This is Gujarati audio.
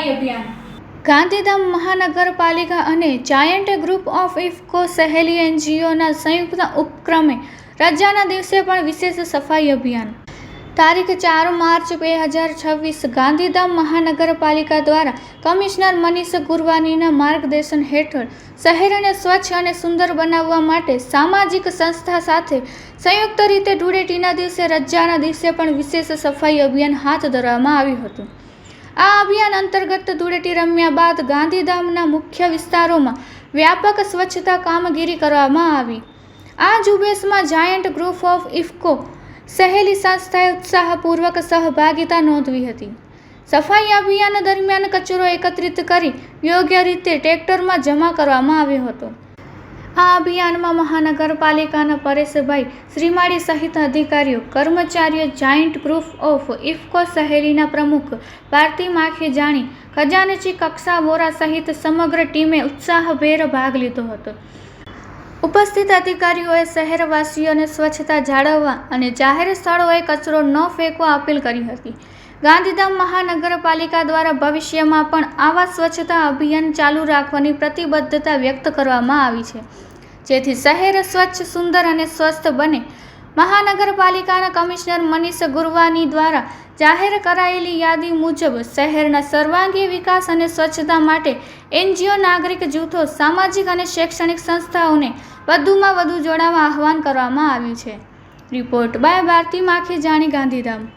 સફાઈ અભિયાન ગાંધીધામ મહાનગરપાલિકા અને જાયન્ટ ગ્રુપ ઓફ ઇફકો સહેલી એનજીઓના સંયુક્ત ઉપક્રમે રજાના દિવસે પણ વિશેષ સફાઈ અભિયાન તારીખ 4 માર્ચ 2026 ગાંધીધામ મહાનગરપાલિકા દ્વારા કમિશનર મનીષ ગુરવાનીના માર્ગદર્શન હેઠળ શહેરને સ્વચ્છ અને સુંદર બનાવવા માટે સામાજિક સંસ્થા સાથે સંયુક્ત રીતે ધૂળેટીના દિવસે રજાના દિવસે પણ વિશેષ સફાઈ અભિયાન હાથ ધરવામાં આવ્યું હતું। આ અભિયાન અંતર્ગત ધૂળેટી રમ્યા બાદ ગાંધીધામના મુખ્ય વિસ્તારોમાં વ્યાપક સ્વચ્છતા કામગીરી કરવામાં આવી। આ ઝુંબેશમાં જાયન્ટ ગ્રુપ ઓફ ઇફકો સહેલી સંસ્થાએ ઉત્સાહપૂર્વક સહભાગિતા નોંધવી હતી। સફાઈ અભિયાન દરમિયાન કચરો એકત્રિત કરી યોગ્ય રીતે ટ્રેક્ટરમાં જમા કરવામાં આવ્યો હતો। આ અભિયાનમાં મહાનગરપાલિકાના પરેશભાઈ શ્રીમાળી સહિત અધિકારીઓ કર્મચારીઓ જાયન્ટ ગ્રુપ ઓફ ઇફકો સહેલીના પ્રમુખ ભારતી માખીજાણી ખજાનચી કક્ષા વોરા સહિત સમગ્ર ટીમે ઉત્સાહભેર ભાગ લીધો હતો। ઉપસ્થિત અધિકારીઓએ શહેરવાસીઓને સ્વચ્છતા જાળવવા અને જાહેર સ્થળોએ કચરો ન ફેંકવા અપીલ કરી હતી। ગાંધીધામ મહાનગરપાલિકા દ્વારા ભવિષ્યમાં પણ આવા સ્વચ્છતા અભિયાન ચાલુ રાખવાની પ્રતિબદ્ધતા વ્યક્ત કરવામાં આવી છે, જેથી શહેર સ્વચ્છ, સુંદર અને સ્વસ્થ બને। મહાનગરપાલિકાના કમિશનર મનીષ ગુરવાની દ્વારા જાહેર કરાયેલી યાદી મુજબ શહેરના સર્વાંગી વિકાસ અને સ્વચ્છતા માટે એનજીઓ, નાગરિક જૂથો, સામાજિક અને શૈક્ષણિક સંસ્થાઓને વધુમાં વધુ જોડાવા આહવાન કરવામાં આવ્યું છે। Report by Bharati Makhijani, Gandhidham.